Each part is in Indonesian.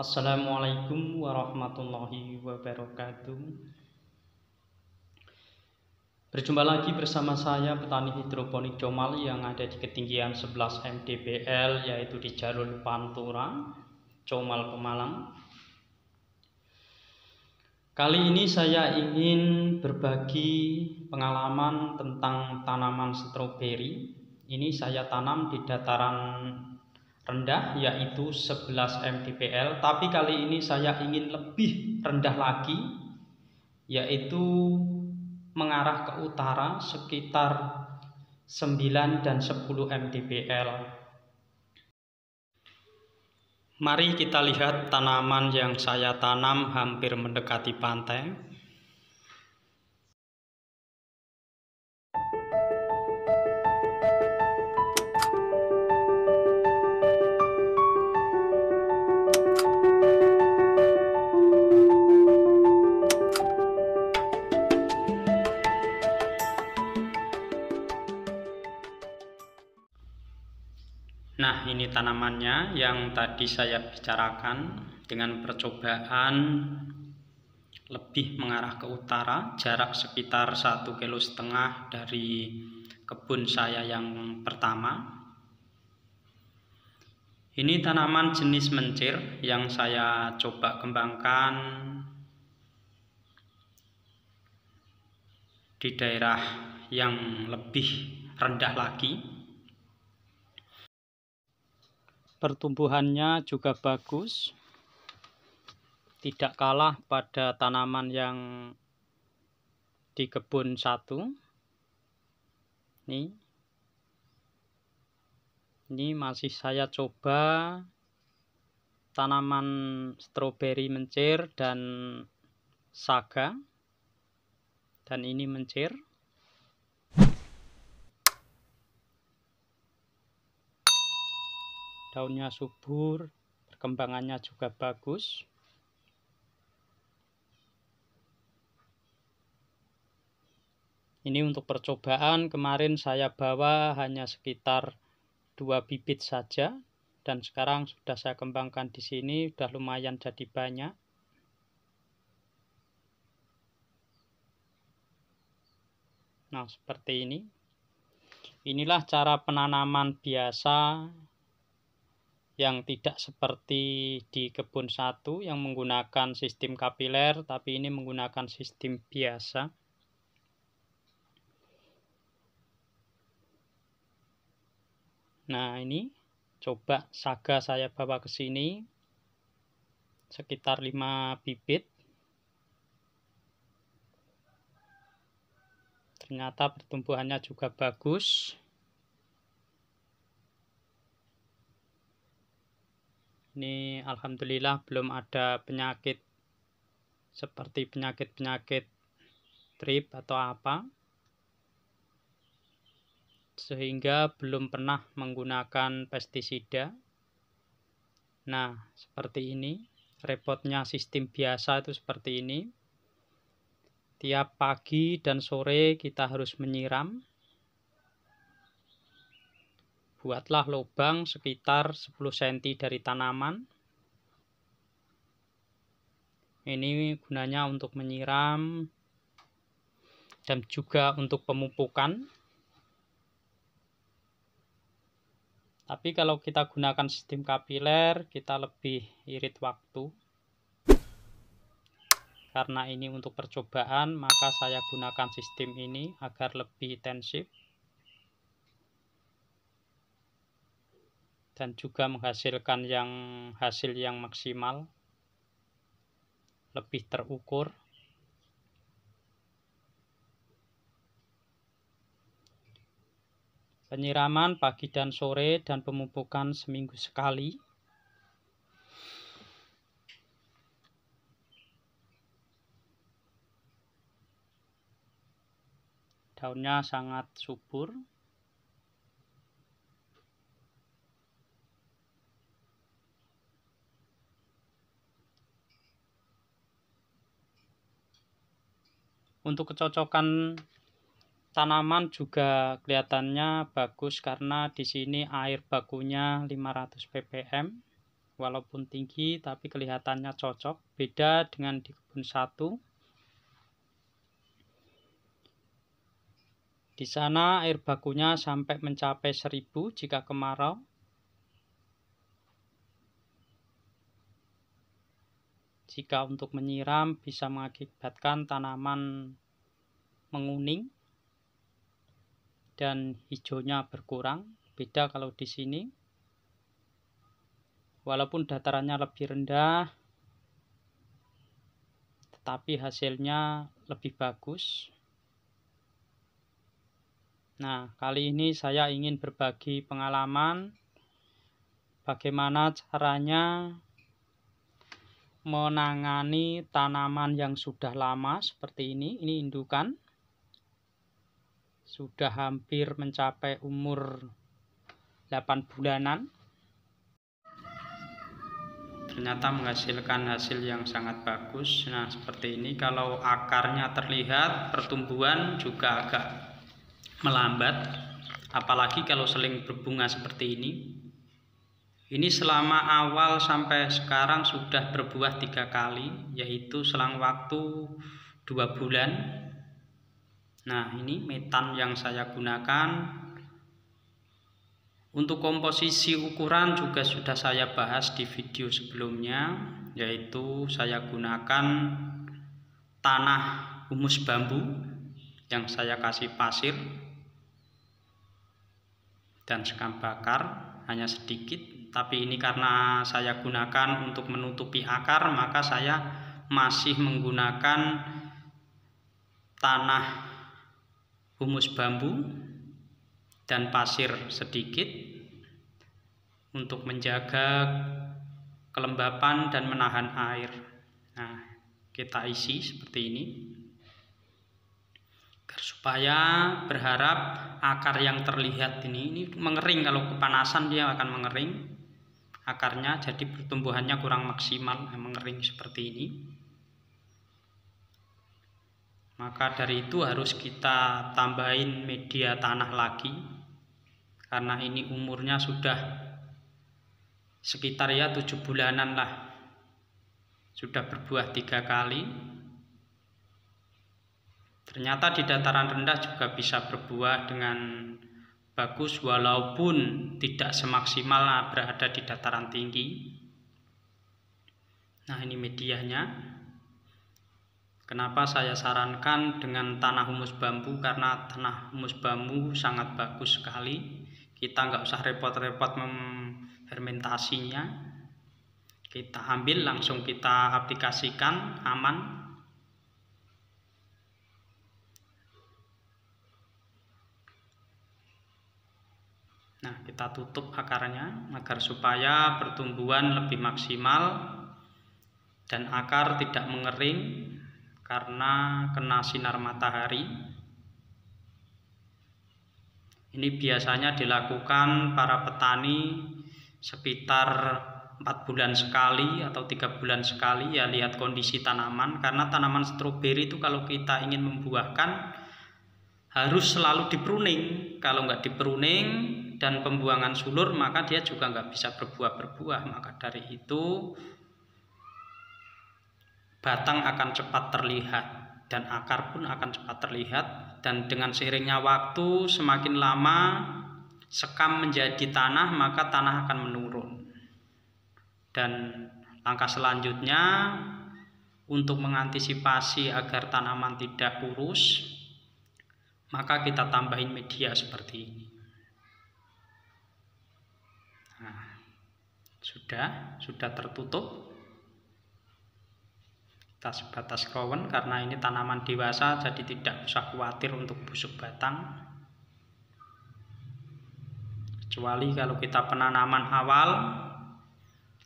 Assalamualaikum warahmatullahi wabarakatuh. Berjumpa lagi bersama saya petani hidroponik Comal yang ada di ketinggian 11 mdpl, yaitu di jalur Pantura, Comal, Pemalang. Kali ini saya ingin berbagi pengalaman tentang tanaman stroberi. Ini saya tanam di dataran rendah, yaitu 11 mdpl, tapi kali ini saya ingin lebih rendah lagi, yaitu mengarah ke utara sekitar 9 dan 10 mdpl. Mari kita lihat tanaman yang saya tanam hampir mendekati pantai. Nah, ini tanamannya yang tadi saya bicarakan dengan percobaan lebih mengarah ke utara, jarak sekitar 1,5 kilo dari kebun saya yang pertama. Ini tanaman jenis mencir yang saya coba kembangkan di daerah yang lebih rendah lagi. Pertumbuhannya juga bagus, tidak kalah pada tanaman yang di kebun satu. Ini masih saya coba tanaman stroberi mencir dan saga, dan ini mencir. Daunnya subur, perkembangannya juga bagus. Ini untuk percobaan, kemarin saya bawa hanya sekitar 2 bibit saja, dan sekarang sudah saya kembangkan di sini, sudah lumayan jadi banyak. Nah, seperti ini. Inilah cara penanaman biasa yang tidak seperti di kebun satu yang menggunakan sistem kapiler, tapi ini menggunakan sistem biasa. Nah, ini coba saga saya bawa ke sini sekitar 5 bibit. Ternyata pertumbuhannya juga bagus. Ini alhamdulillah belum ada penyakit seperti penyakit trip atau apa, sehingga belum pernah menggunakan pestisida. Nah, seperti ini. Repotnya sistem biasa itu seperti ini. Tiap pagi dan sore kita harus menyiram. Buatlah lubang sekitar 10 cm dari tanaman. Ini gunanya untuk menyiram dan juga untuk pemupukan. Tapi kalau kita gunakan sistem kapiler, kita lebih irit waktu. Karena ini untuk percobaan, maka saya gunakan sistem ini agar lebih intensif dan juga menghasilkan hasil yang maksimal, lebih terukur. Penyiraman pagi dan sore dan pemupukan seminggu sekali. Daunnya sangat subur. Untuk kecocokan tanaman juga kelihatannya bagus karena di sini air bakunya 500 ppm walaupun tinggi tapi kelihatannya cocok. Beda dengan di kebun 1. Di sana air bakunya sampai mencapai 1000 jika kemarau. Jika untuk menyiram bisa mengakibatkan tanaman menguning dan hijaunya berkurang. Beda kalau di sini. Walaupun datarannya lebih rendah, tetapi hasilnya lebih bagus. Nah, kali ini saya ingin berbagi pengalaman bagaimana caranya menangani tanaman yang sudah lama seperti ini. Ini indukan. Sudah hampir mencapai umur 8 bulanan. Ternyata menghasilkan hasil yang sangat bagus. Nah, seperti ini. Kalau akarnya terlihat, pertumbuhan juga agak melambat. Apalagi kalau seling berbunga seperti ini. Ini selama awal sampai sekarang sudah berbuah 3 kali, yaitu selang waktu 2 bulan. Nah, ini metan yang saya gunakan. Untuk komposisi ukuran juga sudah saya bahas di video sebelumnya, yaitu saya gunakan tanah humus bambu yang saya kasih pasir dan sekam bakar hanya sedikit, tapi ini karena saya gunakan untuk menutupi akar, maka saya masih menggunakan tanah humus bambu dan pasir sedikit untuk menjaga kelembapan dan menahan air. Nah, kita isi seperti ini supaya berharap akar yang terlihat ini mengering. Kalau kepanasan dia akan mengering akarnya, jadi pertumbuhannya kurang maksimal, mengering seperti ini. Maka dari itu harus kita tambahin media tanah lagi, karena ini umurnya sudah sekitar 7 bulanan lah. Sudah berbuah 3 kali. Ternyata di dataran rendah juga bisa berbuah dengan bagus, walaupun tidak semaksimal berada di dataran tinggi. Nah, ini medianya. Kenapa saya sarankan dengan tanah humus bambu? Karena tanah humus bambu sangat bagus sekali. Kita nggak usah repot-repot fermentasinya. Kita ambil langsung kita aplikasikan, aman. Nah, kita tutup akarnya agar supaya pertumbuhan lebih maksimal dan akar tidak mengering karena kena sinar matahari. Ini biasanya dilakukan para petani sekitar 4 bulan sekali atau 3 bulan sekali, ya lihat kondisi tanaman. Karena tanaman stroberi itu kalau kita ingin membuahkan harus selalu dipruning. Kalau nggak dipruning dan pembuangan sulur, maka dia juga nggak bisa berbuah-berbuah. Maka dari itu batang akan cepat terlihat dan akar pun akan cepat terlihat. Dan dengan seiringnya waktu, semakin lama sekam menjadi tanah, maka tanah akan menurun. Dan langkah selanjutnya untuk mengantisipasi agar tanaman tidak kurus, maka kita tambahin media seperti ini. Nah, sudah tertutup. Kita sebatas kawan karena ini tanaman dewasa, jadi tidak usah khawatir untuk busuk batang. Kecuali kalau kita penanaman awal,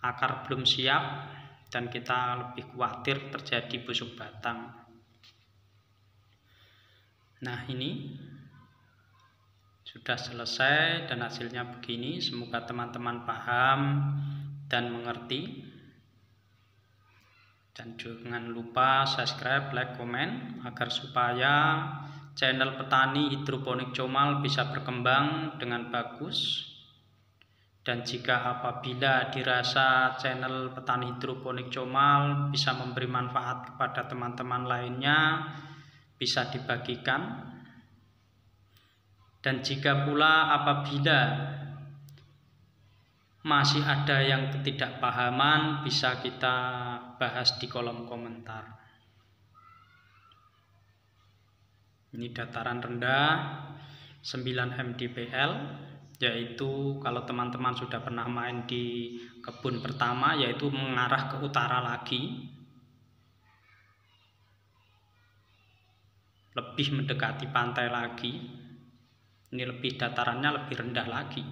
akar belum siap dan kita lebih khawatir terjadi busuk batang. Nah, ini sudah selesai dan hasilnya begini. Semoga teman-teman paham dan mengerti. Dan jangan lupa subscribe, like, komen agar supaya channel petani hidroponik Comal bisa berkembang dengan bagus Dan jika apabila dirasa channel petani hidroponik Comal bisa memberi manfaat kepada teman-teman lainnya, bisa dibagikan. Dan jika pula apabila masih ada yang ketidakpahaman, bisa kita bahas di kolom komentar. Ini dataran rendah 9 mdpl, yaitu kalau teman-teman sudah pernah main di kebun pertama, yaitu mengarah ke utara lagi, lebih mendekati pantai lagi. Ini lebih datarannya lebih rendah lagi,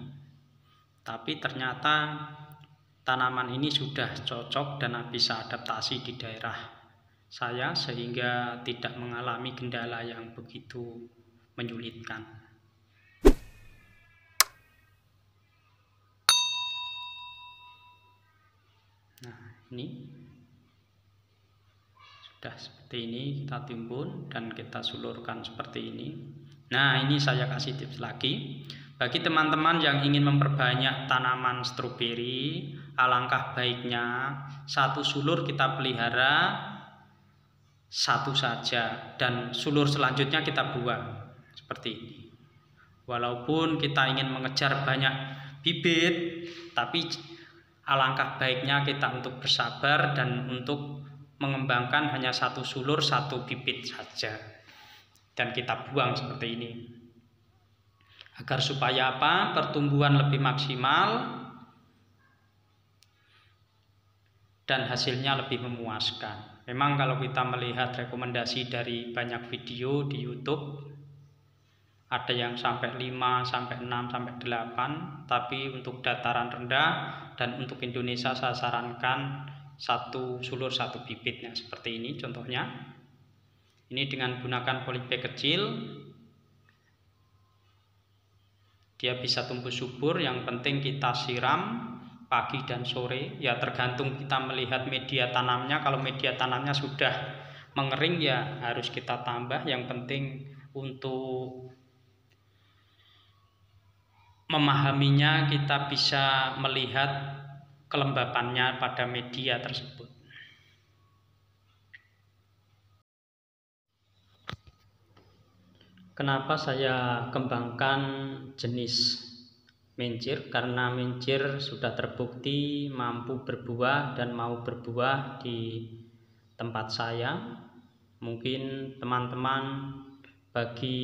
tapi ternyata tanaman ini sudah cocok dan bisa adaptasi di daerah saya sehingga tidak mengalami kendala yang begitu menyulitkan. Nah, ini sudah seperti ini, kita timbun dan kita sulurkan seperti ini. Nah, ini saya kasih tips lagi bagi teman-teman yang ingin memperbanyak tanaman stroberi. Alangkah baiknya satu sulur kita pelihara satu saja dan sulur selanjutnya kita buang seperti ini. Walaupun kita ingin mengejar banyak bibit, tapi alangkah baiknya kita untuk bersabar dan untuk mengembangkan hanya satu sulur satu bibit saja dan kita buang seperti ini, agar supaya apa? Pertumbuhan lebih maksimal dan hasilnya lebih memuaskan. Memang kalau kita melihat rekomendasi dari banyak video di YouTube, ada yang sampai 5, sampai 6, sampai 8, tapi untuk dataran rendah dan untuk Indonesia saya sarankan satu sulur satu bibitnya seperti ini contohnya. Ini dengan gunakan polybag kecil, dia bisa tumbuh subur. Yang penting kita siram pagi dan sore, ya tergantung kita melihat media tanamnya. Kalau media tanamnya sudah mengering ya harus kita tambah. Yang penting untuk memahaminya kita bisa melihat kelembapannya pada media tersebut. Kenapa saya kembangkan jenis mencir? Karena mencir sudah terbukti mampu berbuah dan mau berbuah di tempat saya. Mungkin teman-teman bagi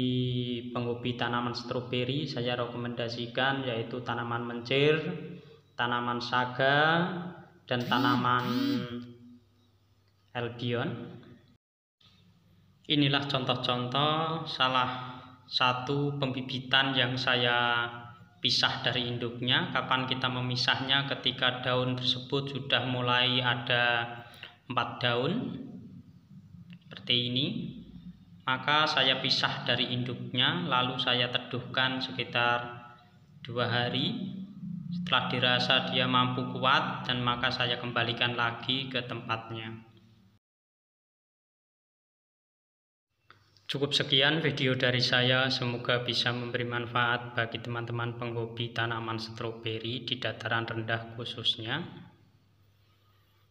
penghobi tanaman stroberi saya rekomendasikan yaitu tanaman mencir, tanaman saga, dan tanaman Albion. Inilah contoh-contoh salah satu pembibitan yang saya pisah dari induknya. Kapan kita memisahnya? Ketika daun tersebut sudah mulai ada 4 daun seperti ini, maka saya pisah dari induknya, lalu saya teduhkan sekitar 2 hari. Setelah dirasa dia mampu kuat, dan maka saya kembalikan lagi ke tempatnya. Cukup sekian video dari saya, semoga bisa memberi manfaat bagi teman-teman penghobi tanaman stroberi di dataran rendah khususnya.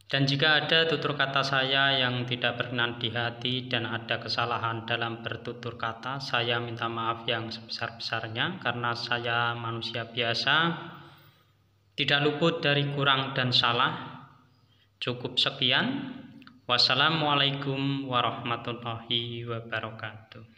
Dan jika ada tutur kata saya yang tidak berkenan di hati dan ada kesalahan dalam bertutur kata, saya minta maaf yang sebesar-besarnya karena saya manusia biasa, tidak luput dari kurang dan salah. Cukup sekian. Wassalamualaikum warahmatullahi wabarakatuh.